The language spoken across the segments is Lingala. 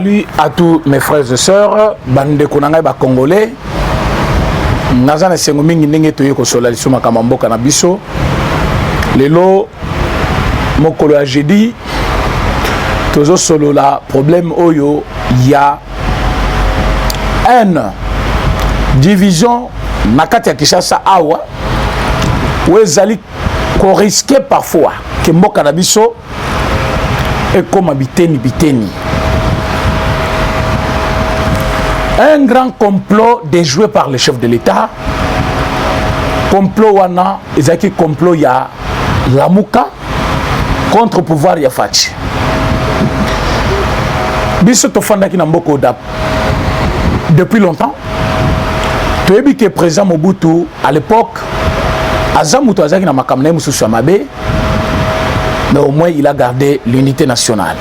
Salut à tous mes frères et sœurs, bande konanga ba congolais. Nazana sengo mingi ndenge toye ko sola lisuma kama mboka na biso. Lelo mokolo ya jeudi tozo solo la problème oyo ya une division na kati ya Kinshasa awa wezali ko risquer parfois que mboka na biso et comme biteni. Un grand complot déjoué par le chef de l'État. Complot wana, ezaki complot ya Lamuka contre pouvoir ya Fachi. Biso tofanda ki na mboko da depuis longtemps. Toyebi que président Mobutu à l'époque azamuto azaki na makamne mususu mabe, mais au moins il a gardé l'unité nationale.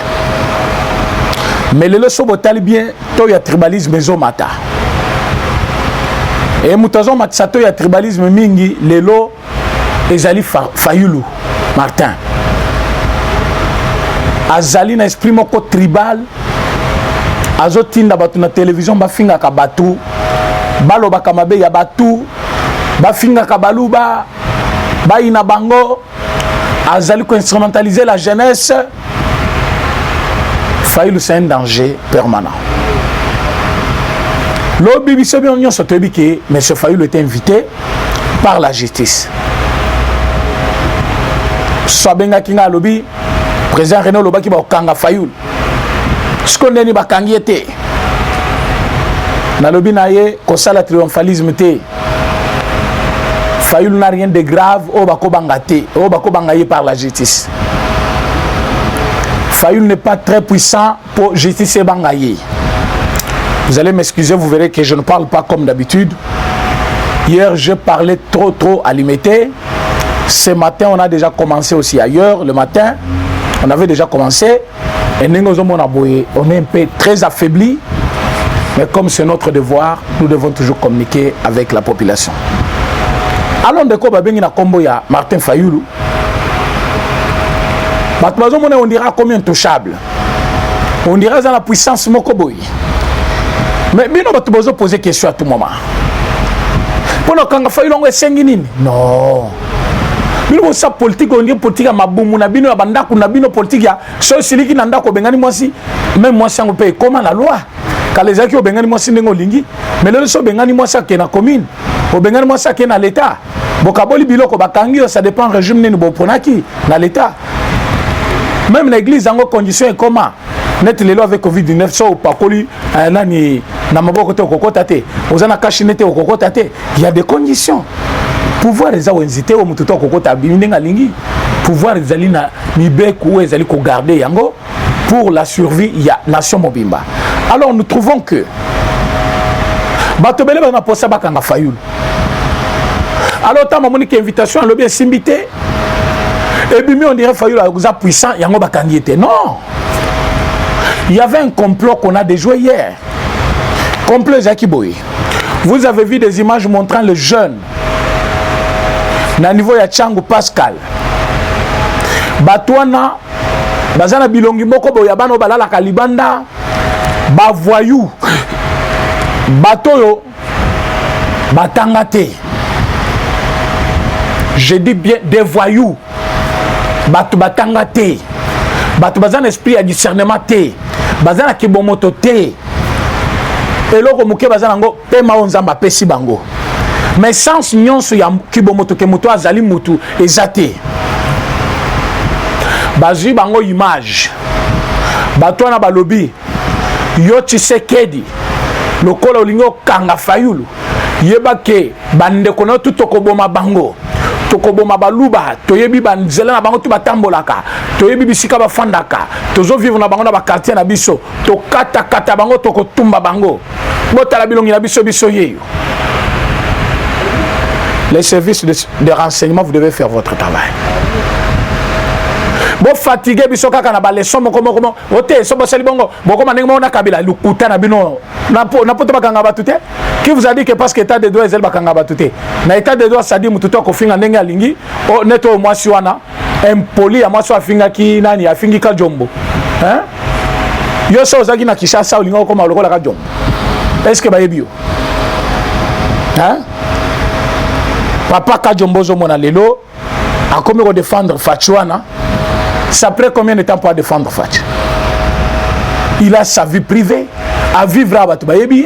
Mais le leçon botali bien, to ya tribalisme zomata. Et mutazo matsato ya tribalisme mingi lelo ezali Fayulu Martin. Azali na esprit moko tribal. Azotinda batu na télévision bafinga ka batu. Balo bakamabe ya batu. Bafinga ka baluba. Baina bango. Azali ko instrumentaliser la jeunesse. Fayulu c'est un danger permanent. Le BBC Union s'est que M. Fayulu était invité par la justice. Sobenga kinga lobby président René Lobaki ba kanga Fayulu. Ce qu'on est ba kangiete. Na lobby naye ko sala triomphalisme té. Fayulu n'a rien de grave au bako bangate, au bako bangaye par la justice. Fayulu n'est pas très puissant pour justice bangaye. Vous allez m'excuser, vous verrez que je ne parle pas comme d'habitude. Hier, je parlais trop à limiter. Ce matin, on a déjà commencé aussi ailleurs. Le matin, on avait déjà commencé. Et nous, on est un peu très affaibli. Mais comme c'est notre devoir, nous devons toujours communiquer avec la population. Allons de quoi na kombo ya Martin Fayulu. On dira comme intouchable. On dira dans la puissance mokoboy. Mais nous devons poser question à tout moment. Pour nous, quand Fayulu on est sengini. Non. Nous devons sa politique, on dit politique à maboumou na bino abandako na bino politique ya so siliki na ndako bengani mwasi. Même moi si on peut comment la loi. Quand les aki obengani mwasi ndengo lingi. Mais le so bengani mwasi ke na commune. Obengani mwasi ke na l'état. Bokaboli biloko bakangi ça dépend régime nini bo ponaki na l'état. Même l'église en condition est comment net les lois avec Covid-19 so pakoli nani na maboko te okokotate ozana kashinete okokotate il y a des conditions pouvoir les awenzité o mututo okokota bininga lingi pouvoir ezali na mibeku ezali ko garder yango pour la survie ya nation mobimba. Alors nous trouvons que batobele ba na posa bakanga Fayulu. Alors ta mamoni ki invitation à lobby simbité. Et puis on dirait Fayulu a puissant, il y a un bakangiete. Non. Il y avait un complot qu'on a déjoué hier. Complot Jackie Boy. Vous avez vu des images montrant le jeune. Na niveau ya Tchangu Pascal. Batouana. Bazana bilongi moko boya bano balala kalibanda. Ba voyou. Batoyo. Batangate. Je dis bien des voyous. Batu batanga te, batu bazan esprit à discernement te, bazan kibomoto te, eloko muke bazan ngo pema onzamba pesi bango. Mais sans nyonso ya kibomoto ke muto azali mutu ezate. Bazui bango image. Batu na balobi yo Tshisekedi lokola olingo kanga Fayulu yeba ke bande kono tutoko boma bango. Tokoboma baluba toyebi banzela na bango tu batambolaka toyebi bisika bafandaka tozo vivre na bango na ba quartier na biso to kata bango tokotumba bango botala bilongi na biso yeyo. Les services de renseignement, vous devez faire votre travail. Bon fatigué biso kaka na ba leçon comment ote so bosali bongo boko manengo na kabila lukuta na bino na poto bakanga batute. Qui vous a dit que parce que état de droit ezel bakanga batute na état de droit ça dit mututo ko finga ndenge alingi o neto moi si wana impoli ya moi so afinga ki nani afingi ka jombo hein yo so ozaki na Kinshasa olinga okoma lokola ka Jombo. Est-ce que bayebi yo? Hein? Papa Kajombo Zomona Lelo a commis de défendre Fatchouana. Ça prend combien de temps pour défendre Fatch? Il a sa vie privée à vivre à Batoubayebi.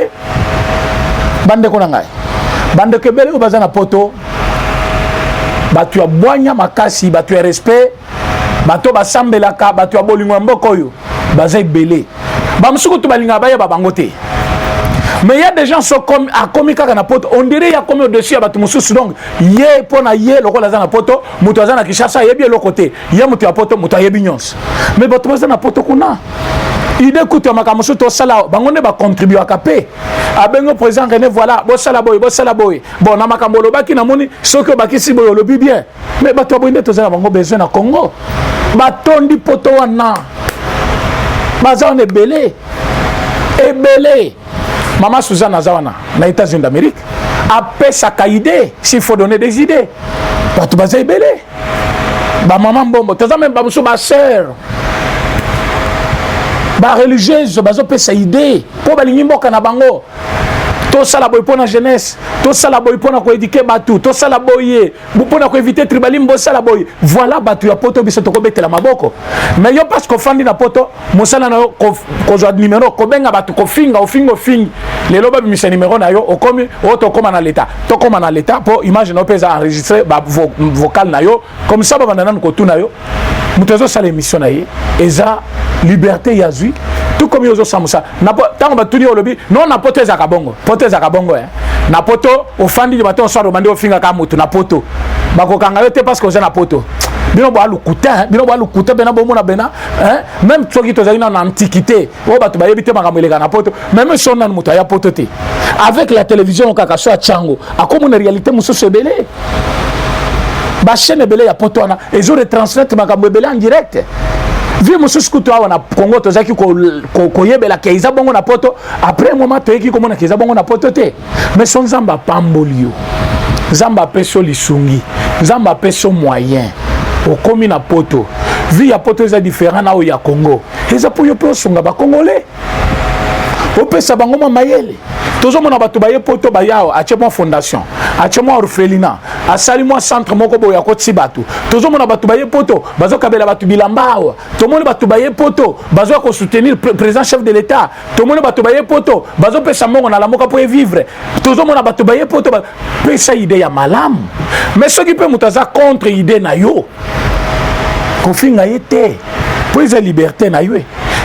Bande Konangai. Bande Kebele ou Bazana Poto. Batu a boigna makasi, batu a respect. Batu a sambelaka, batu a bolingwambo koyo. Bazai belé. Bamsuko tu balinga baya babangote. Mais il y a des gens qui sont comme à commis na poto. On dirait il y a comme au-dessus à Batumusu donc yé pona yé loko lazana poto, mutazana Kinshasa yé bien l'autre côté. Yé mutu a poto, mutu a yé bignons. Mais Batumusu poto kuna. Il écoute makamusu to sala bangonde ba contribuer à capé. Abengo président René voilà, bo sala boy. Bon na makambolo baki na moni soko baki si boy lobi bien. Mais bato boinde to zana bango besoin na Congo. Batondi poto wana. Baza on est belé. Et belé. Maman Suzanne Azawana, dans les États-Unis d'Amérique, a fait sa idée, s'il faut donner des idées. Bah, tu vas y belé. Bah, maman Bombo, tu as même pas ma soeur. Bah, religieuse, bah, tu as sa idée. Pour baligner mon canabango. Tout ça, la boy pour la jeunesse. Tout ça, la boy pour la éduquer Batou. Tout ça, la boy pour la éviter tribalim, bossa la boy. Voilà, Batou, ya poto, biso toko bete la maboko. Mais yo parce qu'on fandi na poto, mosala na yo, ko joa numéro, ko benga Batou, ko finga. Les lobes mis numéro na yo, o komi, o to koma na l'état. To koma na l'état, pour imagine, on peut enregistrer, vocal na yo, comme ça, ba nanan ko tu na yo. Mutezo sa l'émission na ye, eza liberté yazui. Tout comme yozo samusa na tango batuni olobi non na poto za kabongo na poto ofandi di bato so bande ofinga ka mutu na poto bakokanga yote parce que oza na poto bino ba lukuta bena bomo na bena hein même soki to za na antiquité o bato bayebi te makambo eleka na poto même son na mutu ya poto te avec la télévision kaka so chango akomo na réalité musoso belé ba chaîne belé ya poto na ezo retransmettre makambo belé en direct. Vu monsieur Skuto na Congo tozaki ko yebela keiza bongo na poto après moment toyeki komona keiza bongo na poto te mais son zamba pambolio zamba peso lisungi zamba peso moyen au komi na poto vu ya poto eza différent na o ya Congo eza pour yo songa ba congolais o pesa bango ma mayele tozo mona bato baye poto bayao ache mo fondation ache mo orphelinat asali mo centre moko boya ko tsibatu tozo mona bato baye poto bazo kabela bato bilambao to mona bato baye poto bazo ko soutenir président chef de l'état to mona bato baye poto bazo pesa mongo na la moka pour vivre tozo mona bato baye poto pesa idée ya malam mais ce qui peut mutaza contre idée na yo kofinga yete pour la liberté na yo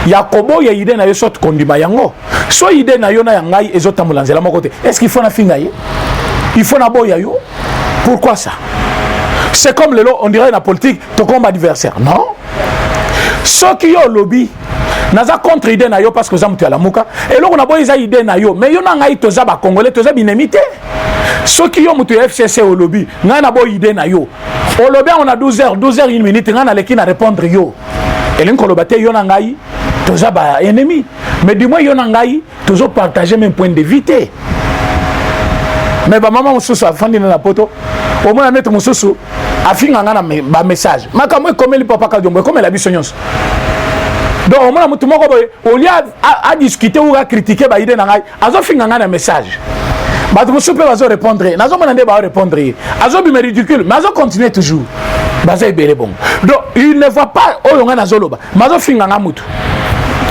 Yakobo ya idée na yo sorte kondima yango so idée na yo na yangai ezotambola nzela moko te est-ce qu'il faut na finga ye il faut na boya yo pourquoi ça c'est comme le on dirait la politique ton combat adversaire non ce qui yo lobby naza contre idée na yo parce que zamutu ya lamuka et là on a boya za idée na yo mais yo na ngai toza ba congolais toza binemité ce qui yo mutu FCC au lobby nga na boya idée na yo au lobby on a 12h 1 minute nga na leki na répondre yo et l'inko lobate yo na ngai toza ba ennemi mais du moins yo na ngai tozo partager même point de vue te mais ba maman mususu afandi na poto au moins mettre mususu afinga ngana ba message makamwe komeli papa Kajombo comme la biso nyonso donc au moins mutu moko boye au lieu à discuter ou à critiquer ba idée na ngai azo finga ngana message bato mususu pe bazo répondre nazo mona nde ba répondre azo bi me ridicule mais azo continuer toujours baza ibele bon donc il ne voit pas oyo ngana zoloba mazo finga nga mutu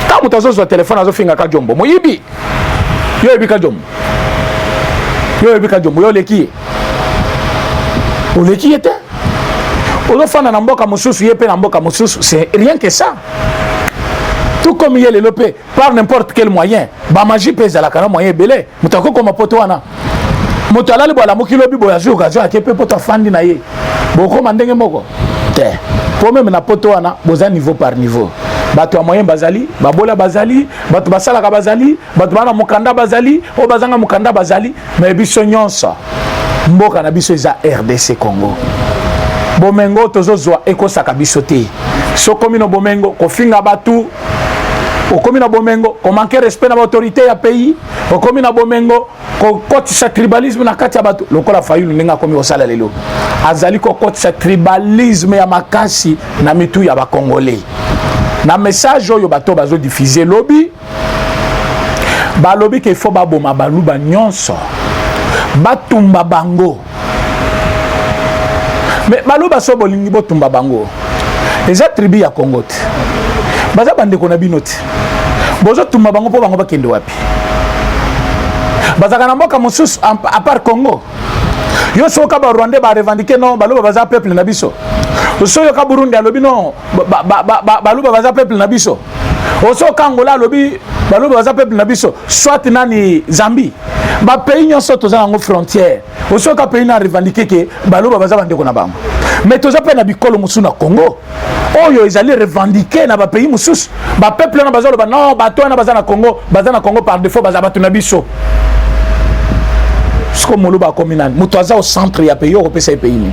ta mutu azo zo téléphone azo finga Kajombo moyibi yo ebi Kajombo yo leki o leki était o fana na mboka mususu yepe na mboka mususu c'est rien que ça tout comme il est lopé par n'importe quel moyen ba magie pèse la kana moyen belé mutako comme poto wana mutala libo la mokilo bibo ya zuka zo akepe poto fandi na ye boko mandenge moko te pour même na poto wana boza niveau par niveau bato moyen bazali babola bazali bato basala ka bazali bato bana mukanda bazali o bazanga mukanda bazali mais biso nyonso mboka na biso eza RDC Congo bomengo tozozwa ekosaka biso te so komino bomengo kofinga batu o komina bomengo ko manquer respect na autorité ya pays o komina bomengo ko kotisa tribalisme na kati ya batu lokola fayulu ninga komi osala lelo azali ko kotisa tribalisme ya makasi na mitu ya ba congolais na message oyo bato bazo diffuser lobby ba lobby qu'il faut ba boma baluba nyonso batumba bango mais baluba so bolingi botumba bango eza tribu ya Congo te baza bande ko na binoti bozo tumba bango po bango bakende wapi baza kana mboka mosusu à part Congo yo soka ba Rwanda ba revendiquer non baluba baza peuple na biso soyo ka Burundi alobi non baluba baza peuple na biso osoka Angola alobi baluba baza peuple na biso soit nani Zambie ba pays nyonso toza ngo frontière osoka pays na revendiquer que baluba baza bande ko na bango mais toza pe na bikolo musu na Congo oyo ezali revendiquer na ba pays mususu ba peuple na bazalo ba non bato na baza na Congo par défaut baza batu na biso sko moluba communal mutaza au centre ya pays européen ces pays ni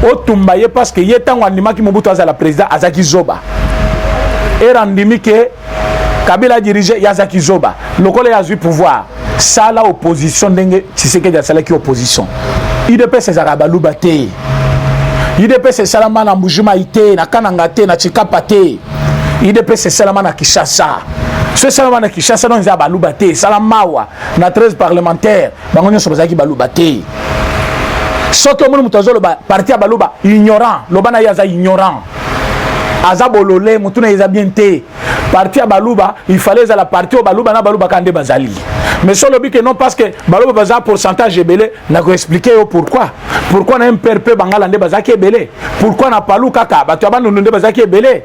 otumbaye parce que yetango andimaki Mobutu aza la président azaki zoba era ndimi ke Kabila dirige yazaki zoba lokole yazui pouvoir sala opposition ndenge Tshisekedi sala ki opposition IDPS ezaka baluba te IDPS salama na Mbujima ite na Kananga te na Chikapa te IDPS salama na Kinshasa ce salama na Kinshasa non za baluba te salamawa na 13 parlementaires bango nyonso bazaki baluba te soto mo mutazolo ba parti ya baluba ignorant lobana yaza ignorant azabolole mutuna yaza bien te parti ya baluba il fallait za la parti au baluba na baluba kande bazali mais sur le but que non parce que baluba baza pourcentage belé na ko expliquer pourquoi na MPRP bangala nde bazaki belé pourquoi na palu kaka batu abando nde bazaki belé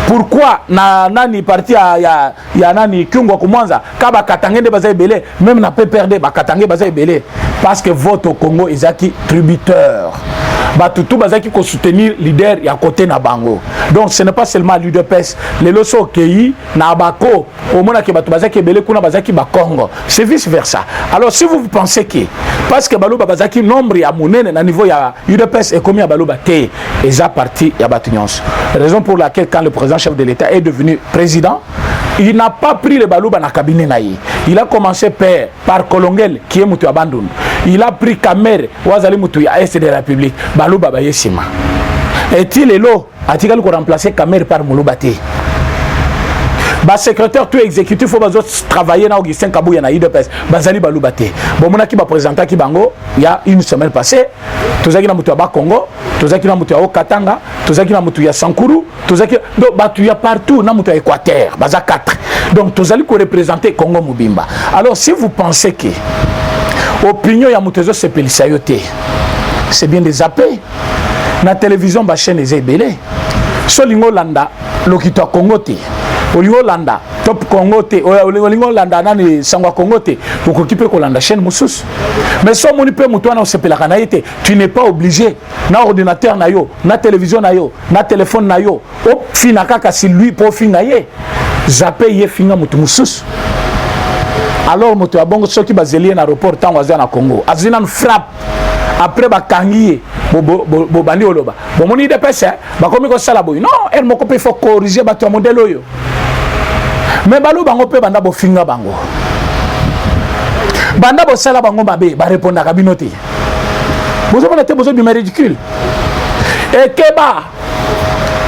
pourquoi na nani parti ya nani Kyungwa Kumwanza kaba katange nde bazaki belé même na PPRD ba katange bazaki belé parce que vote au Congo ezaki tributaire batutu bazaki ko soutenir leader ya côté na bango donc ce n'est pas seulement l'UDPS les loso kei na bako au mona ke batu bazaki belé kuna bazaki ba Congo c'est vice versa alors si vous pensez que parce que baluba bazaki nombre ya monene na niveau ya UDPS et combien baluba té eza parti ya batu nyonso raison pour laquelle quand le président chef de l'État est devenu président il n'a pas pris le baluba na cabinet naïe. Il a commencé par Kolongel qui est mutu abandonné. Il a pris Kamer wazali mutu ya Est de la République baluba ba yesima. Est-il elo a-t-il ko remplacer Kamer par Mulubate? Ba secrétaire tout exécutif faut bazo travailler na Augustin Kabuya na IDPS bazali balubate. Bon mona ki ba présenter ki bango il y a une semaine passée tozaki na mutu ya ba Congo, tozaki na mutu ya Okatanga, tozaki na mutu ya Sankuru, tozaki donc batu ya partout na mutu ya Équateur, baza 4. Donc tozali ko représenter Congo Mubimba. Alors si vous pensez que opinion ya mutu zo sepelisa yote c'est bien de zapper na télévision ba chaîne ezebele. Solingo landa lokito Congo te. Olingo landa top Congo te olingo landa nani sangwa Congo te okokipe ko landa chaîne mususu mais so moni pe mutu na osepela kana yete tu n'es pas obligé na ordinateur na yo na télévision na yo na téléphone na yo o fina kaka si lui po finga ye zape ye finga mutu mususu alors mutu abongo soki bazeli na aéroport tango azana na Congo azina une frappe après bakangi bo bandi oloba bon moni de pese ba komi ko sala boy non elle moko pe faut corriger ba to modèle oyo mais balu bango pe banda bo finga bango banda bo sala bango mabe ba répondre ka binoté bozo bana te bozo du ridicule et keba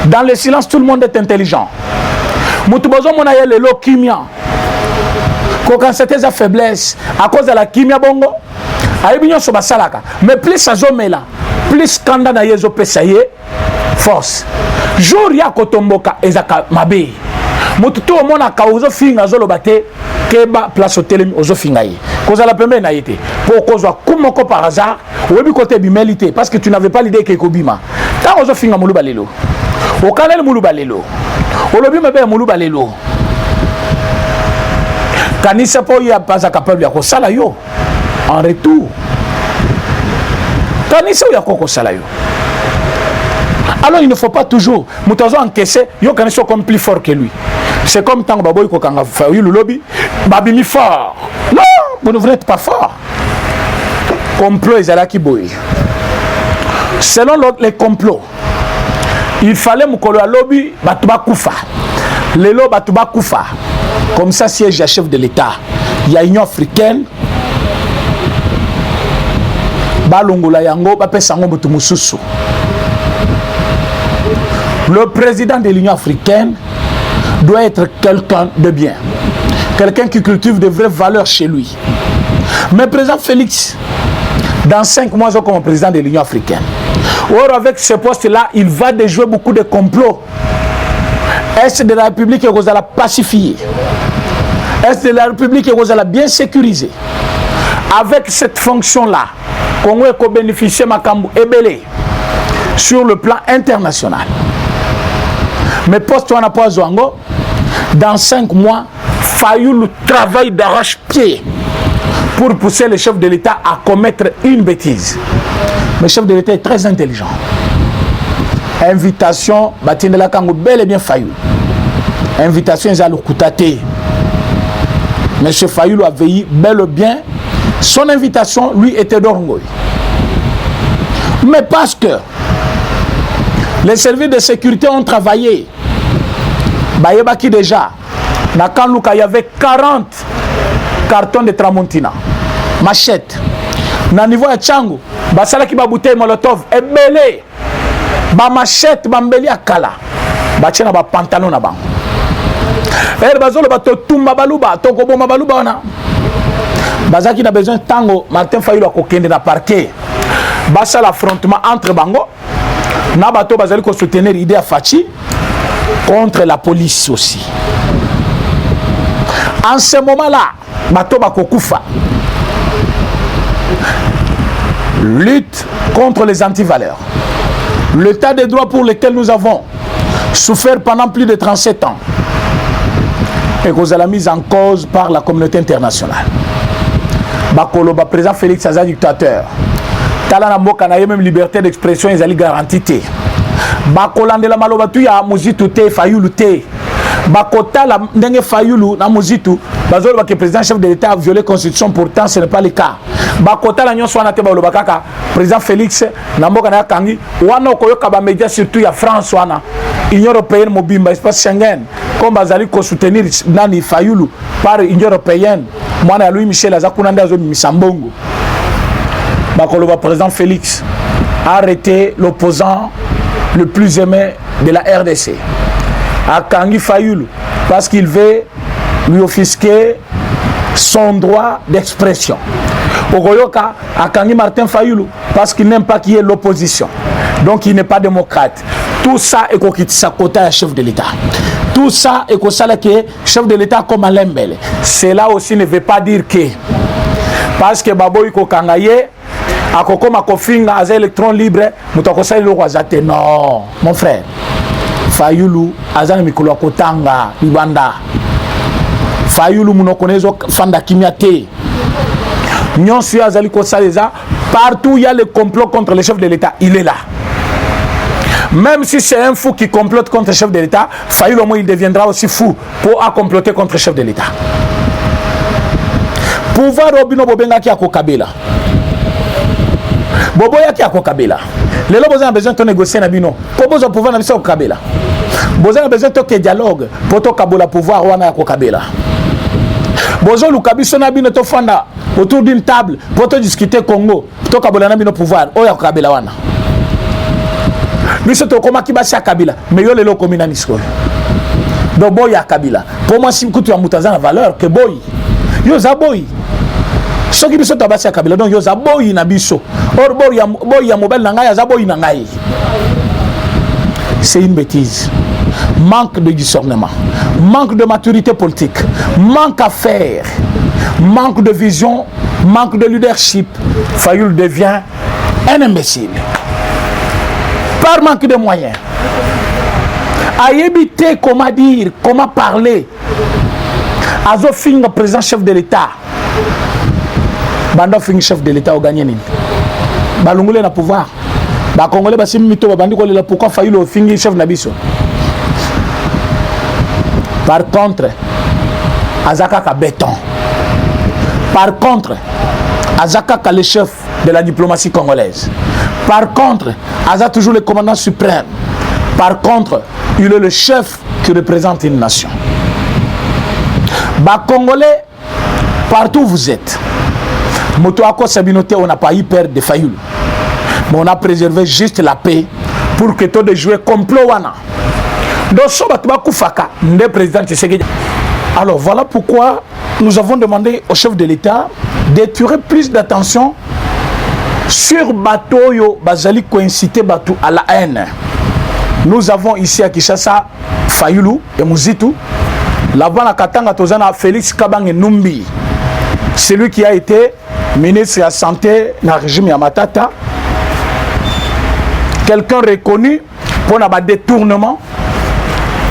dans le silence tout le monde est intelligent mutu bozo mona yele lo kimia ko quand c'était sa faiblesse à cause de la kimia bongo aibinyo so basalaka mais plus azomela plus kanda na yezo pesa ye force jour ya kotomboka ezaka mabe mutu to mona ka ozo finga zolo bate keba place hotel ozo finga ye koza la pembe na yete pour kozwa kumoko par hasard obi côté bimélité parce que tu n'avais pas l'idée que kobima ta ozo finga muluba lelo o kanel muluba lelo olobi mebe muluba lelo kanisa po ya pas capable ya ko sala yo en retour kanisa ya koko sala yo. Alors il ne faut pas toujours mutazo encaisser yo kanisa comme plus fort que lui. C'est comme tant baboy ko kanga fa yo lobby babimi fort. Non, vous ne êtes pas fort. Complot ezalaki boy. Selon les complots, il fallait mukolo lobby batuba kufa. Lelo batuba kufa. Comme ça siège chef de l'État. Il y a Union africaine balongola yango bapesa ngo mutu mususu. Le président de l'Union africaine doit être quelqu'un de bien, quelqu'un qui cultive de vraies valeurs chez lui. Mais président Félix, dans 5 mois, comme président de l'Union africaine, or avec ce poste-là, il va déjouer beaucoup de complots. Est de la République que vous allez pacifier. Est de la République que vous allez bien sécuriser. Avec cette fonction-là, Congo peut bénéficier Makambu Ebele sur le plan international. Mais poste on a pas Zouango, dans 5 mois, Fayoulou travaille d'arrache-pied pour pousser le chef de l'État à commettre une bêtise. Le chef de l'État est très intelligent. Invitation, Batindela Kango, bel et bien Fayoulou. Invitation, ils allaient Koutate. M. Fayoulou a veillé bel et bien. Son invitation, lui, était d'Orongoy. Mais parce que les services de sécurité ont travaillé, Bayebaki déjà, dans Kanlouka, il y avait 40 cartons de Tramontina, machette. Dans le niveau de Tchango, Basala qui va bouteille Molotov, et belé, ba machette, ba mbeli akala, ba tchena ba pantalon na ba. Et bazolo ba to tumba baluba, to ko bomba baluba ona. Bazaki n'a besoin de tango, Martin Fayoulou a kokende na parquet. Basa l'affrontement entre Bango, Nabato Bazali ko soutenir l'idée à Fachi contre la police aussi. En ce moment-là, Bato Bakokoufa lutte contre les antivaleurs. L'état des droits pour lesquels nous avons souffert pendant plus de 37 ans et que la mise en cause par la communauté internationale. Bakolo, président Félix Aza dictateur. Talana Mboka na même liberté d'expression ils allaient garantie. Bakolande la malobatu ya muzitu te Fayoulou te. Bakota la ndenge Fayoulou na muzitu bazolo ba que président chef de l'État a violé la constitution, pourtant ce n'est pas le cas. Bakota la nyonso wana te ba lobakaka président Félix na Mboka na kangi wana koyoka ba médias surtout ya France wana Union européenne mobimba espace Schengen comme bazali ko soutenir nani Fayoulou par Union européenne mwana ya Louis Michel azakuna ndazo misambongo. Le président Félix a arrêté l'opposant le plus aimé de la RDC, à Kangi Fayoulou, parce qu'il veut lui offusquer son droit d'expression. Ogoyoka à Kangi Martin Fayoulou, parce qu'il n'aime pas qu'il y ait l'opposition. Donc il n'est pas démocrate. Tout ça est qu'on quitte sa quota à chef de l'État. Tout ça est qu'on sait que chef de l'État comme Alain Belle. Cela aussi ne veut pas dire que. Parce que Baboy Kokangaye, Akoko Makofinga, Aza électron libre, Moutokosai le Wazate. Non, mon frère. Fayoulou, Aza Mikolo Kotanga, Libanda. Fayoulou, Mounokonezo, Fanda Kimiate. Nyon Sui Azali Kosaleza, partout il y a le complot contre le chef de l'État, il est là. Même si c'est un fou qui complote contre le chef de l'État, Fayoulou, au moins, il deviendra aussi fou pour comploter contre le chef de l'État. Pouvoir Robino Bobenga qui a Kokabela. Boboya qui a Kokabela. Les lois ont besoin de négocier Nabino. Pour vous pouvoir négocier Kokabela. Vous avez besoin de dialogue pour que le pouvoir wana Kokabela. Bozo Lukabiso Nabino Tofanda autour d'une table pour te discuter Congo. Pour que Nabino pouvoir. Oya Kokabela wana. Biso to koma kibasi ya Kabila. Mais yo lelo komina nisko. Donc boy ya Kabila. Pour moi si mkutu ya mutaza na valeur que boy. Yo za boy. Ce qui biso tabasi ya Kabila donc yo za boy na biso. Or boy ya mobile na ngai za boy na ngai. C'est une bêtise. Manque de discernement, manque de maturité politique, manque à faire, manque de vision, manque de leadership. Fayoulou devient un imbécile. Par manque de moyens. À éviter comment dire, comment parler. Azo Finga, président chef de l'État. Bando Finga, chef de l'État, au gagné. Balungule na pouvoir. Ba Congolais, ba simito, ba bandi ko le pourquoi Fayoulou Finga, chef Nabiso. Par contre, Azakaka béton. Par contre, Azakaka le chef de la diplomatie congolaise. Par contre, Azak toujours le commandant suprême. Par contre, il est le chef qui représente une nation. Bas Congolais, partout où vous êtes, Motoako Sabinote, on n'a pas eu peur de Fayoulou. Mais on a préservé juste la paix pour que tout de jouer complot wana. Donc, so batuba kufaka, nde président Tshisekedi. Alors, voilà pourquoi nous avons demandé au chef de l'État d'attirer plus d'attention sur bateau yo bazali coïnciter bateau à la haine. Nous avons ici à Kinshasa Fayulu et Muzitu. Là-bas, à Katanga, Tozana Félix Kabange Numbi, celui qui a été ministre de la Santé dans le régime Yamatata. Quelqu'un reconnu pour un détournement.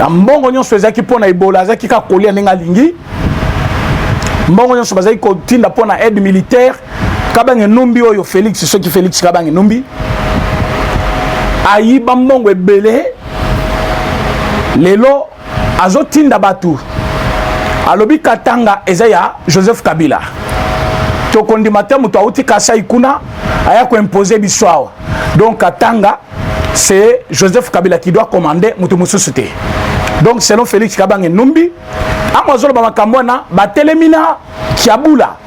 Mbongo nyon faisait qui pour na Ebola, qui a collé à Lingi. Mbongo nyon faisait qui tinda pour na aide militaire. Kabange Numbi oyo Félix, ceux qui Félix Kabange Numbi. Ayi bambongo ebele. Lelo azotinda batu. Alobi Katanga ezaya Joseph Kabila. Tokondi matin mutu auti Kasai kuna aya ko imposer biswawa. Donc Katanga c'est Joseph Kabila qui doit commander mutu mususuté. Donc selon Félix Kabange Numbi, amazolo ba makambona batelemina Kiabula.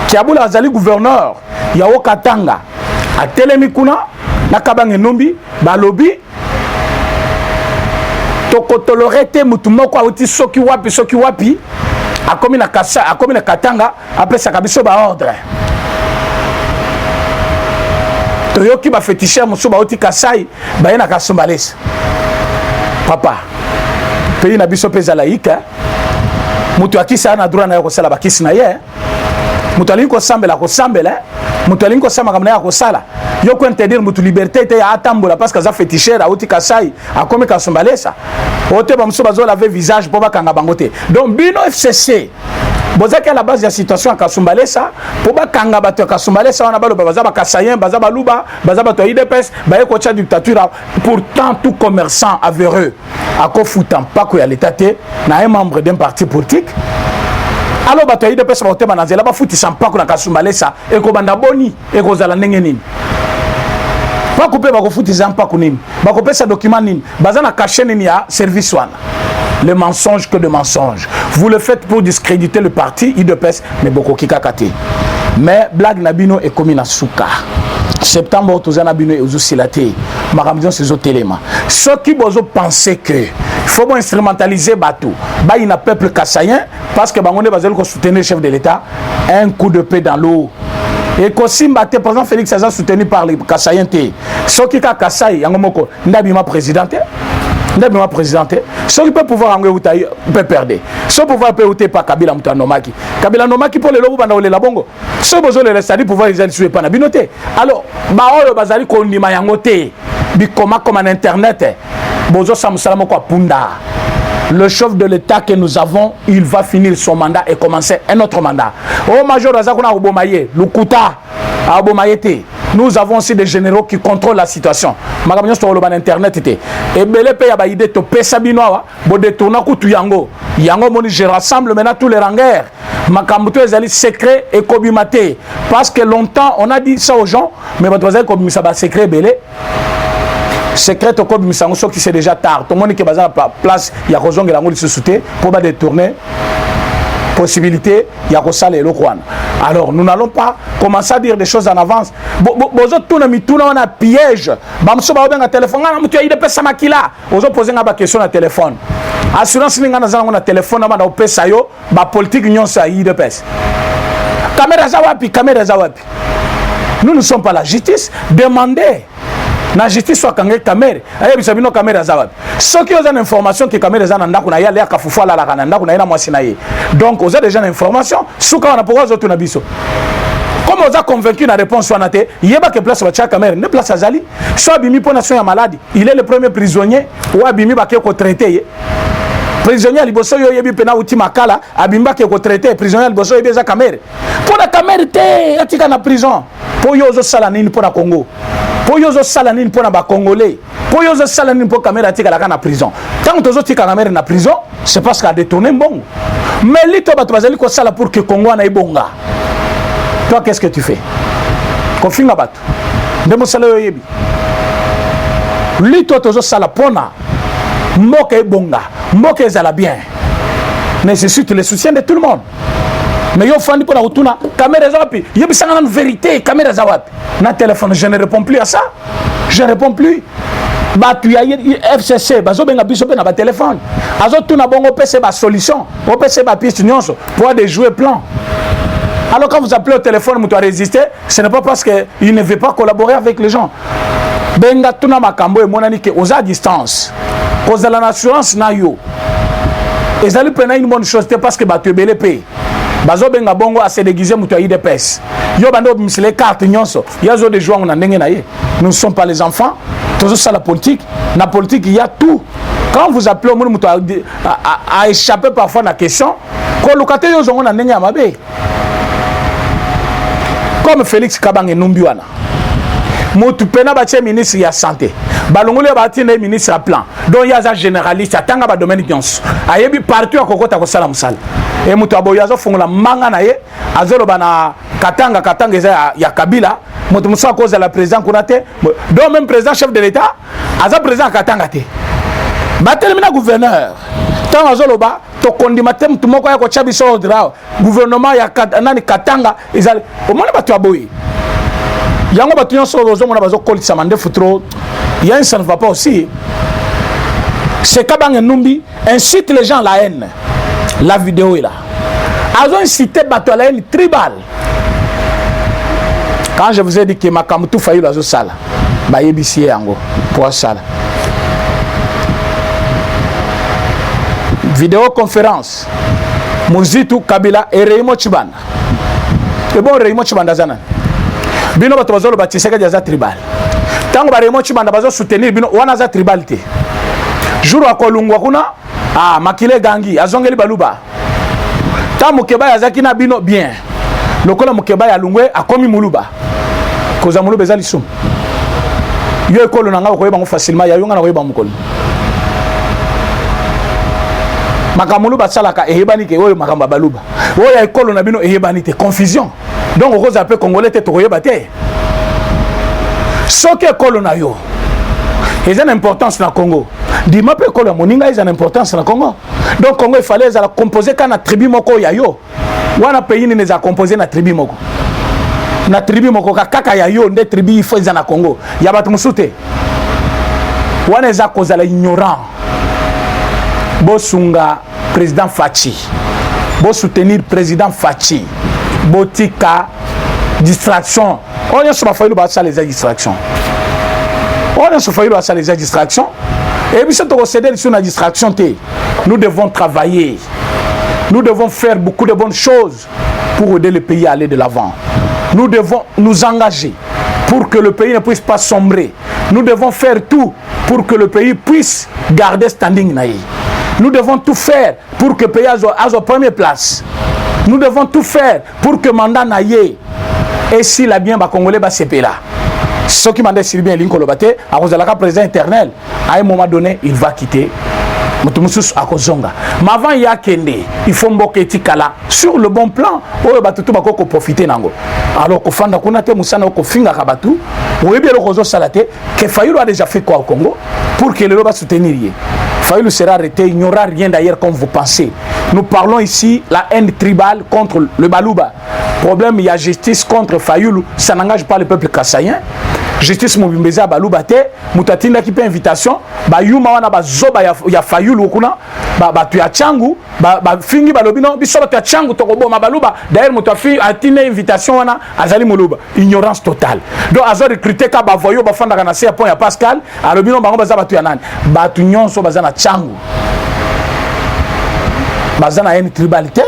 Kiabula azali gouverneur ya Katanga. Atelemi kuna na Kabange Numbi balobi tokotolorete mutu moko auti soki wapi akomi na kasa akomi na Katanga après ça kabiso ba ordre toyoki ba féticheur musu ba auti Kasai ba yena kasumbalesa papa pays na biso peza laïque mutu akisa na droit na yo kosala bakisi na ye mutu alingi kosambela mutu alingi kosama kamna ya kosala yo ko interdire mutu liberté te ya atambola parce que za féticheur auti Kasai akomi kasumbalesa ote ba musu bazo laver visage po bakanga bangote. Donc bino FCC bozaki à la base de la situation à Kasumbalesa po bakanga bato ya Kasumbalesa wana balo baza ba Kasayen baza ba Luba baza bato IDPS ba ko tcha dictature. Pourtant tout commerçant avéreux a ko foutant pas ko ya l'état te na un membre d'un parti politique. Alors bato IDPS ba otema na zela ba futi sans pas ko na Kasumbalesa e ko banda boni e ko zala ndenge nini. Pas couper ba ko futi sans pas ko nini. Ba ko pesa document nini. Baza na cacher nini ya service wana. Le mensonge que de mensonges. Vous le faites pour discréditer le parti IDPS, mais beaucoup qui kakate. Mais blague nabino est commis na souka. Septembre tozana bino et ozusilate. Maramdion ces autres éléments. Ceux qui bozo penser que faut instrumentaliser bateau. Ba ina peuple kassayen parce que bangonde bazeli ko soutenir le chef de l'État, un coup de paix dans l'eau. Et Kosimba te président Félix Aza soutenu par les kassayen te. Ceux qui ka kassay yangomoko ndabima président. Ndabima président. Ceux qui peut pouvoir en utaï peut perdre. Ceux pouvoir peut outer par Kabila Mutanomaki. Kabila Nomaki pour les lobos banda le labongo. Ceux besoin le rester pouvoir ils suivent pas na binoté. Alors baolo bazali ko ndima yangote. Bikoma comme en internet. Bozo samsalamo ko punda. Le chef de l'État que nous avons, il va finir son mandat et commencer un autre mandat. Au major Azakuna Obomaye, Lukuta, Abomayete. Nous avons aussi des généraux qui contrôlent la situation. Magamio sur le ban internet était. Et belé paye à idée to pesa binoa, bo détourna kutu yango. Yango moni je rassemble maintenant tous les rangueurs. Makambuto ezali secret et kobimate. Parce que longtemps on a dit ça aux gens, mais votre voisin kobimisa ba secret belé. Secret au kobimisango so qui c'est déjà tard. Tout le monde qui est basé à la place, il y a raison que la se souté pour pas détourner. Possibilité, il y a ça les locaux. Alors, nous n'allons pas commencer à dire des choses en avance. Bozo tout on a piège. Bamso ba obenga téléphone, na mutu ide pesa makila. Ozo poser nga ba question na téléphone. Assurance ninga na zango na téléphone na ba pesa yo, ba politique union sa ide pesa. Caméra za wapi. Nous ne sommes pas la justice. Demandez. La justice soit kangé caméra. Aye bisabino caméra za wapi. Ceux qui ont une information que caméra za nanda kuna ya kafufa la kananda kuna ina mwasi na ye. Donc vous avez déjà une information. Souka na pourquoi zotu na biso. Comme vous avez convaincu la réponse soit nate, yeba que place wa caméra, ne place azali. Soit bimi pour nation ya maladie, il est le premier prisonnier ou abimi ba ko traité. Prisonnier liboso yo yebi pena uti makala, abimba ke ko traité prisonnier liboso yebi za caméra. Pour la caméra te atika na prison. Pour yo zo sala nini pour na Congo. Pour yo zo sala nini pour na ba Congolais. Pour yo zo sala nini pour caméra tika la na prison. Tant que zo tika caméra na prison, c'est parce qu'a détourné bon. Mais lito ba bazali ko sala pour que Congo na ibonga. Toi qu'est-ce que tu fais? Kofinga batu. Ndemo sala yo yebi. Lito tozo sala pona. Mboka ibonga. Mboka ezala bien. Nécessite le soutien de tout le monde. Mais yo fandi pour la retourna caméra zawapi yebi sanga na vérité caméra zawapi na téléphone je ne réponds plus à ça, je ne réponds plus. batu ya FCC bazo benga biso pe na ba téléphone azo tuna bongo pese ba solution o pese ba piste nyonso pour de jouer plan. Alors quand vous appelez au téléphone vous doit résister, ce n'est pas parce que il ne veut pas collaborer avec les gens. Benga tuna makambo e monani ke oza distance cause la assurance na yo ezali pena une bonne chose parce que batu ebele pe bazo benga bongo a se déguiser mutu ya IDPS yo bando misile carte nyonso yazo de jouer na ndenge na ye. Nous ne sommes pas les enfants, tout ça la politique. La politique il y a tout. Quand vous appelez au monde mutu a échapper parfois la question ko lokate yo zongo na ndenge ya mabe comme Félix Kabange Numbiwana mutu pena batie ministre ya santé balongoli bati na ministre à plan donc il y a un généraliste atanga ba domaine nyonso ayebi partout akokota ko sala musala et mutu aboya zo fungola manga na ye azolo bana katanga eza ya Kabila mutu musa cause la président kunate donc même président chef de l'état aza président katanga te batelemina gouverneur tant azolo ba to kondimate mutu moko ya ko chabiso ordre gouvernement ya nani katanga ezali au moins batu aboyi yango batu nyonso ozomona bazo kolisa mande futro ya ça ne va pas aussi. C'est Kabange Numbi incite les gens à la haine. La vidéo est là. Ils ont incité bateau à la haine tribale. Quand je vous ai dit que Makamutu failli dans ce salle, bah yebisi yango pour ça. Vidéoconférence. Muzitu Kabila et Raymond Chibanda. Et bon Raymond Chibanda zana. Bino bato bazolo batiseka jaza tribal. Tango ba Raymond Chibanda bazo soutenir bino wana za tribalité. Jour wa kolungwa kuna makile gangi azongeli baluba. Ta mukeba yazaki na bino bien. Lokola mukeba ya lungwe akomi muluba. Koza muluba ezali sum. Yo ekolo nanga ko yeba ngo facilement ya yonga na ko yeba mukolo. Makamuluba salaka ehebani ke oyo makamba baluba. Oyo ekolo na bino ehebani te confusion. Donc on a appelé Congolais te tokoyeba te. Ce que ekolo na yo. Ils ont une importance dans le Congo. Dis-moi peu que moninga ils ont une importance dans le Congo. Donc Congo il fallait la composer quand la tribu moko ya yo. Wana pays ni les a composé na tribu moko. Na tribu moko kaka ya yo nde tribu il faut na Congo. Ya batu musute. Wana za cause la ignorant. Bosunga président Fachi. Bo soutenir président Fachi. Botika distraction. On y a sur failli ba ça les distractions. On a sur failli ba ça les distractions. Et puis c'est au céder sur la distraction té. Nous devons travailler. Nous devons faire beaucoup de bonnes choses pour aider le pays à aller de l'avant. Nous devons nous engager pour que le pays ne puisse pas sombrer. Nous devons faire tout pour que le pays puisse garder standing naï. Nous devons tout faire pour que le pays ait sa première place. Nous devons tout faire pour que le mandat n'aille. Et si la bien va Congolais va s'épeler là. Ce qui m'a dit si bien Lincoln Lobate, à cause de la président éternel, à un moment donné, il va quitter. Mutumussus à Kozonga. Mais avant il y a Kende, il faut mboke tikala sur le bon plan. Oh batutu bako profiter nango. Alors ko fanda kunate musana ko finga kabatu. Oui bien le Kozo Salate que Fayulu a déjà fait quoi au Congo pour que le Loba soutenir. Fayulu sera arrêté, il n'y aura rien d'ailleurs comme vous pensez. Nous parlons ici la haine tribale contre le Baluba. Problème, il y a justice contre Fayulu, ça n'engage pas le peuple kassaïen. Justice Mobimbeza Baluba te, mutatinda qui peut invitation, ba yuma wana ba zoba ya Fayulu kuna, ba tu ya changu, ba fingi balobino, biso ba tu ya changu tokobo ma Baluba. D'ailleurs mutafi atine invitation wana azali moluba, ignorance totale. Donc azo recruter ka ba voyo ba fanda kana se point ya Pascal, alobino bango baza ba tu ya nani, ba tu nyonso baza na changu. Baza na une tribalité.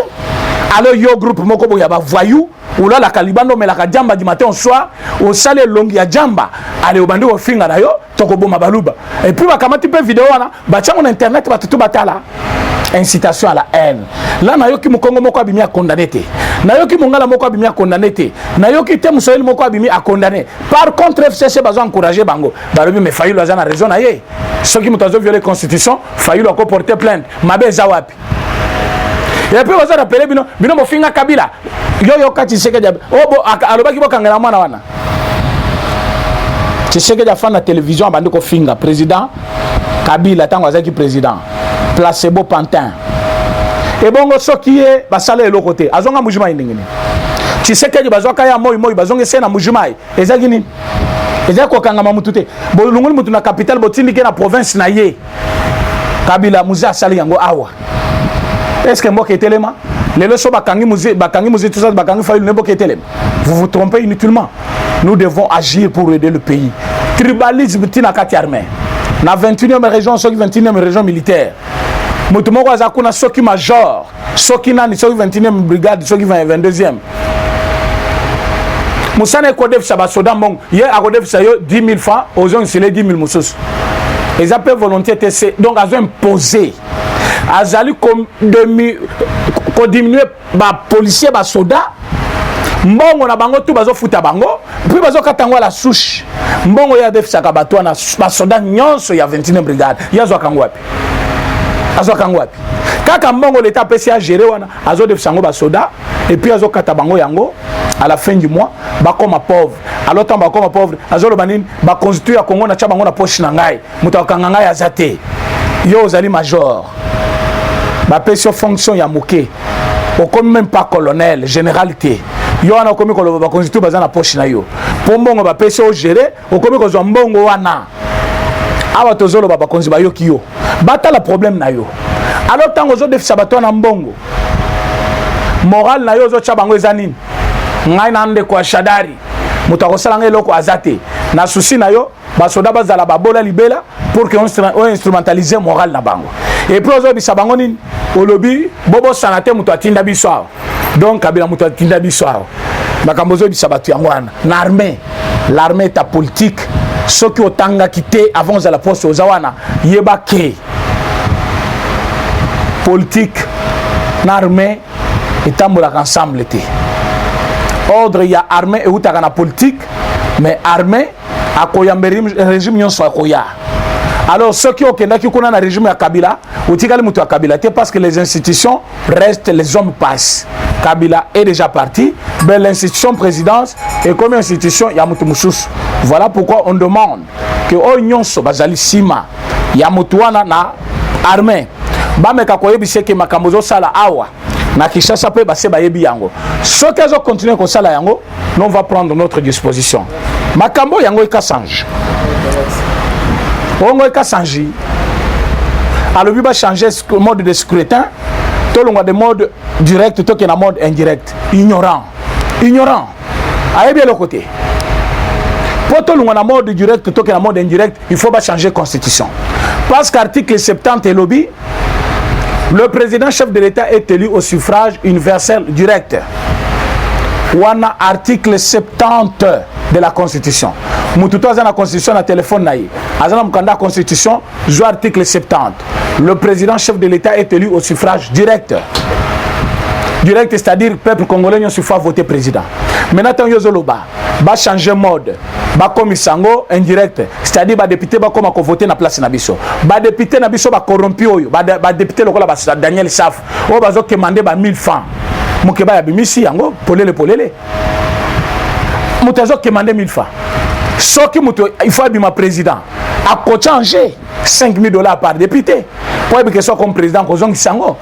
Alors yo groupe moko bo ya ba voyou ou là la kalibando mais la kajamba du matin au soir au salé longi ya jamba allez au bandi au finga na yo tokobo mabaluba et puis bakamati pe vidéo wana ba tchango na internet ba tutu batala incitation à la haine là na yo ki mukongo moko abimi a condamné te na yo ki mongala moko abimi a condamné te na yo ki te musoyeli moko abimi a condamné par contre FCC bazo encourager bango balobi mais Fayulu azana raison na ye ceux qui mutazo violer constitution Fayulu a porter plainte mabe zawapi. Et puis vous avez rappelé bino mo finga Kabila yo kati Tshisekedi obo alobaki bokangela mwana wana Tshisekedi afana na télévision abandi ko finga président Kabila tango azaki président placebo pantin et bongo soki e basala eloko te azonga mujima indingini Tshisekedi bazwaka ya moi bazonga sena mujima ezaki nini eza kokangama mutu te bolungoli mutu na capitale botindike na province na ye Kabila muze asali yango awa est-ce que mboka etelema lelo so bakangi muze tout ça bakangi Fayulu ne mboka etelema vous vous trompez inutilement. Nous devons agir pour aider le pays. Tribalisme tina kati armée na 21e région soki 21e région militaire mutu moko azakuna soki major soki nani soki 21e brigade soki 22e Moussane Kodef Sabasoda Mong, hier à Kodef Sayo 10 000 francs, aux gens c'est les 10 000 moussos. Les appels volontaires TC, donc ils ont imposé. Ils ont diminué les policiers, les soldats. Mbongo na bango tout bazo futa bango, puis bazo katango la souche. Mbongo ya def sakabato na soldats nyonso ya 21e brigade. Ya zo kangwapi. Azo kangwapi. Kaka mbongo l'état PC a géré wana, azo def sango ba soldats et puis azo katabango yango. À la fin du mois, bah comme pauvre. Alors tant bah comme pauvre, azolo banin, bah constitue à Congo na chabango na poche nangai, mutakanganga ya zate. Yo zali major. Bah pension fonction ya moké. Au comme même pas colonel, généralité. Yo ana komi ko ba constitue bazana poche na yo. Pombongo ba pension gérer, au komi ko zo mbongo wana. Awa tozolo ba konzi ba yo kiyo. Bata la problème na yo. Alors tant ozo def sabato na mbongo. Moral na yo zo chabango ezanini. Ngai na ande kwa shadari mutakosala ngai loko azate na souci na yo basoda bazala babola libela pour que on instrumentaliser moral na bango et puis ozo bisa bango nini olobi bobo sanate muto atinda biso donc Kabila muto atinda biso makambo zo bisa batu yango wana na l'armée ta politique ceux qui otanga quitté avant la poste aux awana yeba ke politique na armée etambola ensemble te. Ordre, il y a armée et où tu as la politique, mais armée, à Koyambé, régime, yon soit Koya. Alors, ceux qui ont un régime à Kabila, ou Tigali Moutou à Kabila, c'est parce que les institutions restent, les hommes passent. Kabila est déjà parti, mais l'institution présidence et comme institution, il y a Moutou Moussous. Voilà pourquoi on demande que Oignon Sobazali Sima, il y a Moutouana na armée. Bame Kakoyebi, c'est que Makamozo Sala Awa. Na Kishasa pe base bayebi yango. Ceux qui ont continué comme ça là yango, nous on va prendre notre disposition. Makambo yango eka change. Ongo eka change. Alors il va changer le mode de scrutin. Tout le monde de mode direct, tout qui est en mode indirect. Ignorant. Aïe bien le côté. Pour tout le monde en mode direct, tout qui est en mode indirect, il faut pas changer la constitution. Parce qu'article 70 est lobby. Le président chef de l'État est élu au suffrage universel direct. Wana article 70 de la Constitution. Mututo a la Constitution na téléphone naï. Azana mukanda Constitution, joue article 70. Le président chef de l'État est élu au suffrage direct. Direct, c'est-à-dire peuple congolais n'a pas voté président. Maintenant, yozoloba, va changer mode. Ba komisango indirect, c'est-à-dire ba député ba comme ko voter na place na biso. Ba député na biso ba corrompu oyo, ba député lokola ba Daniel Saf, o bazo demander ba 1000 francs. Mukeba ya bimisi yango polele. Mutazo demander 1000 francs. Soki muto il faut bima président. A ko changer $5,000 par député. Pour que soit comme président ko zongi sango.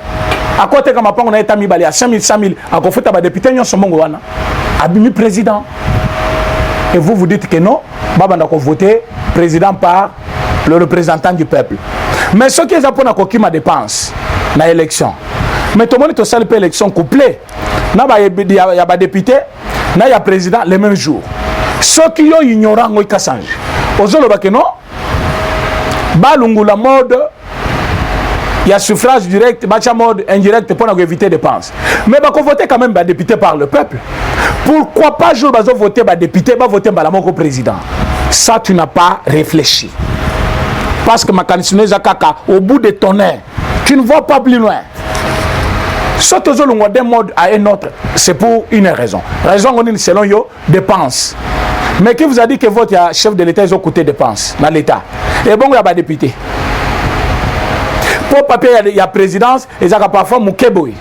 À côté comme pango na etami bali à 5 000 a ko futa ba député nyon somongo wana. Abimi président. Et vous dites que non, Baba n'a pas voté président par le représentant du peuple. Mais ce qui est pour la dépense, la élection. Mais tout le monde est une élection couplée. Il y a des députés, il y a président le même jour. Ceux qui sont ignorants, ils ont changé. Aujourd'hui, non, la mode, il y a suffrage direct, il y a mode indirect pour éviter des dépenses. Mais il faut voter quand même des députés par le peuple. Pourquoi pas jour voter par député, voter par la président? Ça, tu n'as pas réfléchi. Parce que ma candidature au bout de ton nez, tu ne vois pas plus loin. Soit tu as d'un mode à un autre, c'est pour une raison. Raison, selon yo, dépenses. Mais qui vous a dit que votre chef de l'État, ils ont coûté dépenses dans l'État? Et bon, il y a pas de député. Pour papier, il y a présidence, et il y a parfois Moukeboui.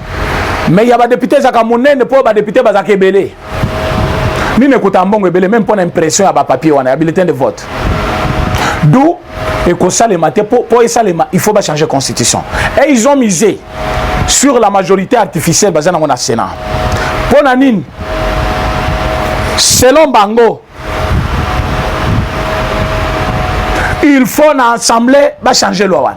Mais il y a des députés, il y a des députés, il y a ni ne coûte bon même pour l'impression à papier ou à bulletin de vote. D'où et que ça les matin pour ça il faut pas changer la constitution. Et ils ont misé sur la majorité artificielle basée dans mon Sénat. Pour Nanine, selon Bango, Il faut l'Assemblée va changer la loi.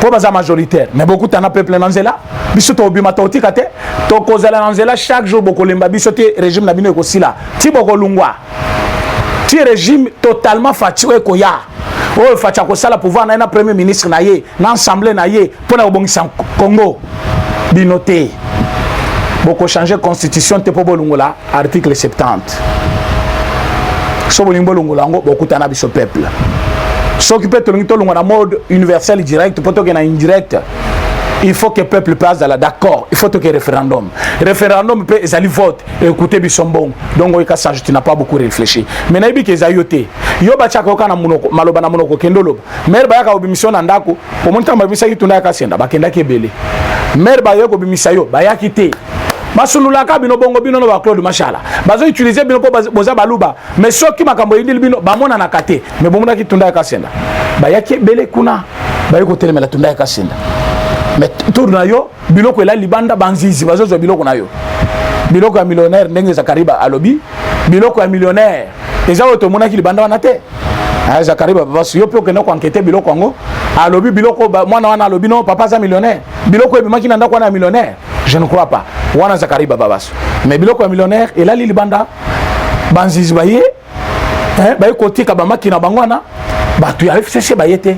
Pour baza majoritaire. Mais beaucoup de peuple dans là. Biso to obima to tikate. To kozala dans là chaque jour boko lemba biso te régime na bino ko sila. Ti boko lungwa. Ti régime totalement fatigué ko ya. Oh facha ko sala pouvoir na premier ministre na ye, na assemblée na ye pour na obongisa Congo. Binoté. Boko changer constitution te po bolungola article 70. So bolingo lungola ngo boko tana biso peuple. S'occuper de la mode universel direct, plutôt que indirect. Il faut que le peuple passe d'accord. Il faut que le référendum. Le référendum peut aller vote et écouter Bissombon. Donc, tu n'as pas beaucoup réfléchi. Mais il y a des yoté. Yo bacha ko kana munoko maloba na munoko kendolo. Mer ba yaka obimission na ndako. Ko monta mabisa ki tunda ka senda bakenda ke bele. Mer ba yako bimisa yo ba yakite. Masulula ka bino bongo bino no ba Claude Machala. Bazo utiliser bino po boza baluba. Mais soki makambo yindi bino ba mona na kate. Mais bomona ki tunda ka senda. Ba yake bele kuna. Ba yako telemela tunda ka senda. Mais tourna yo biloko ela libanda banzizi bazo zo biloko na yo. Biloko ya millionnaire ndenge Zakariba alobi. Biloko ya millionnaire. Eza oto mona ki libanda wana te. Zakariba baso yo pe ko na ko enquêter biloko ngo. Alobi biloko mwana wana alobi no papa za millionnaire. Biloko e bimaki na ndako wana millionnaire. Je ne crois pas. Wana Zakariba babaso. Mais biloko ya millionnaire ela libanda banzizi baye. Baye côté ka bamaki na bangwana. Ba tu arrive c'est bayete.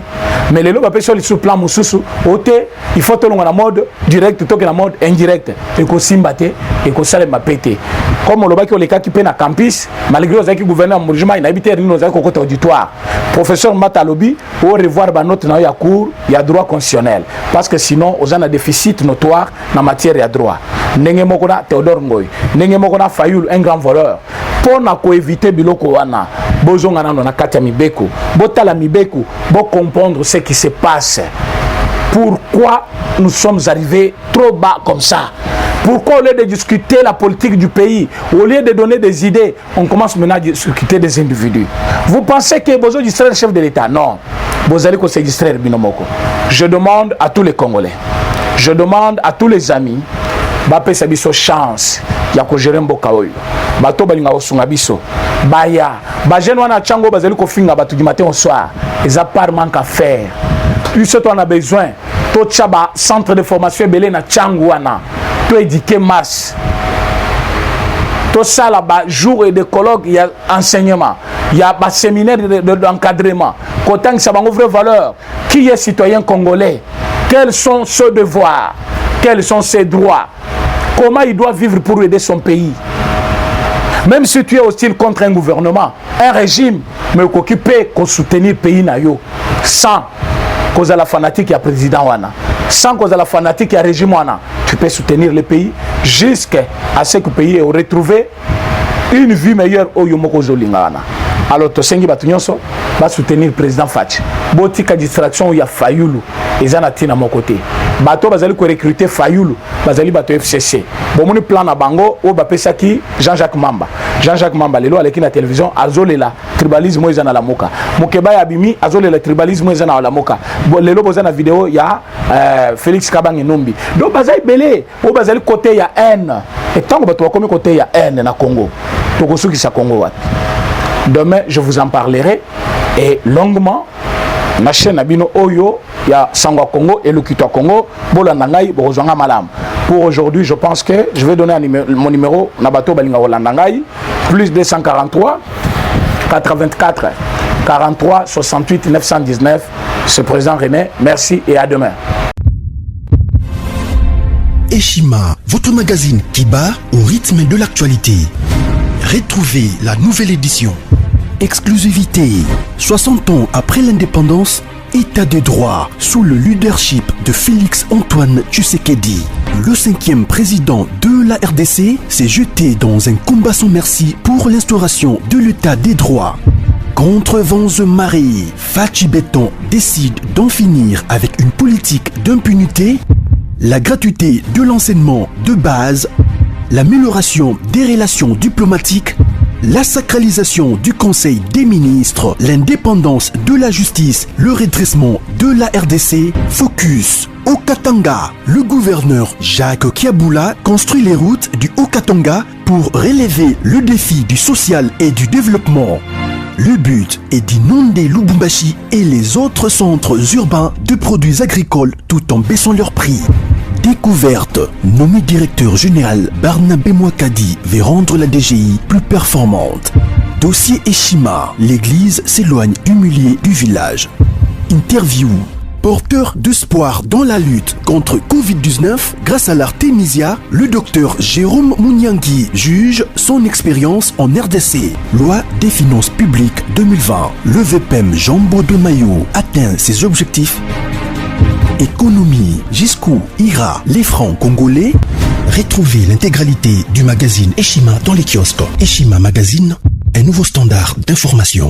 Mais les lois sur le plan mususu oté il faut que la mode direct to que la mode indirect et ko simbate et ko sale mapete comme le baki le cas qui pe na campus malgré aux qui gouverneur mouvement il habite nous aux côté auditoire professeur Matalobi au revoir ba note na ya cours ya droit constitutionnel parce que sinon aux en a déficit notoire en matière ya droit ndenge moko na Théodore Ngoy ndenge moko na Fayulu un grand voleur pour na ko éviter biloko wana bozonga na na kati ya mibeko botala mibeko bo comprendre ce qui se passe. Pourquoi nous sommes arrivés trop bas comme ça? Pourquoi au lieu de discuter la politique du pays, au lieu de donner des idées, on commence maintenant à discuter des individus? Vous pensez que vous allez distraire le chef de l'État? Non. Vous allez se distraire Binomoko. Je demande à tous les Congolais, je demande à tous les amis, Bapé Sabiso chance, Yako Jerembo Kaoyo, Bato Balinga Osunga Biso, Baya, Bajen wana Tchango Bazali Kofinga Batu du matin au soir, ils ont pas manque à faire. Plus on a besoin, tout chaba centre de formation belé na Tchangouana, tout éduquer masse. Tout ça là-bas, jour et de colloques, il y a enseignement, il y a un séminaire d'encadrement. Quand ça va ouvrir valeur, qui est citoyen congolais? Quels sont ses devoirs? Quels sont ses droits? Comment il doit vivre pour aider son pays? Même si tu es hostile contre un gouvernement, un régime, mais qu'occupé, qu'on soutenir le pays nayo, sans cause à la fanatique et à président wana, sans cause à la fanatique et à régime wana, tu peux soutenir le pays jusqu'à ce que le pays ait retrouvé une vie meilleure au Yomoko Zolingana. Alors, Tosengi Batunyonso va soutenir le président Fatch. Botika distraction où il y a Fayulu, et Zanati à mon côté. Bato bazali ko recruter Fayulu, bazali bato FCC. Bon mon plan na bango o ba pesa ki Jean-Jacques Mamba. Jean-Jacques Mamba lelo aleki na télévision azolela tribalisme ezana la moka. Mokeba ya bimi azolela tribalisme ezana la moka. Lelo bozana vidéo ya Félix Kabange Nombi. Donc bazali belé o bazali côté ya haine. Et tant que bato comme côté ya haine na Congo. Tokosuki sa Congo wat. Demain je vous en parlerai et longuement. Ma chaîne Abino Oyo, il y a Sangwa Congo et Lukito Congo, Bolandangai, Borozanga Malam. Pour aujourd'hui, je pense que je vais donner mon numéro Nabato Balinga Bolandangai, plus 243 84 43 68 919. C'est président René. Merci et à demain. Eshima, votre magazine qui bat au rythme de l'actualité. Retrouvez la nouvelle édition. Exclusivité. 60 ans après l'indépendance, État de droit sous le leadership de Félix Antoine Tshisekedi. Le 5e président de la RDC s'est jeté dans un combat sans merci pour l'instauration de l'État des droits. Contre vents et marées, Fachi Béton décide d'en finir avec une politique d'impunité, la gratuité de l'enseignement de base, l'amélioration des relations diplomatiques, la sacralisation du Conseil des ministres, l'indépendance de la justice, le redressement de la RDC, focus au Katanga. Le gouverneur Jacques Kiaboula construit les routes du Haut-Katanga pour relever le défi du social et du développement. Le but est d'inonder Lubumbashi et les autres centres urbains de produits agricoles tout en baissant leurs prix. Découverte, nommé directeur général Barnabé Mouakadi veut rendre la DGI plus performante. Dossier Eshima, l'église s'éloigne humiliée du village. Interview, porteur d'espoir dans la lutte contre Covid-19 grâce à l'Artemisia, le docteur Jérôme Mouniangui juge son expérience en RDC. Loi des finances publiques 2020, le VPM Jean-Baud de Maillot atteint ses objectifs. Économie, jusqu'où ira les francs congolais? Retrouvez l'intégralité du magazine Eshima dans les kiosques. Eshima Magazine, un nouveau standard d'information.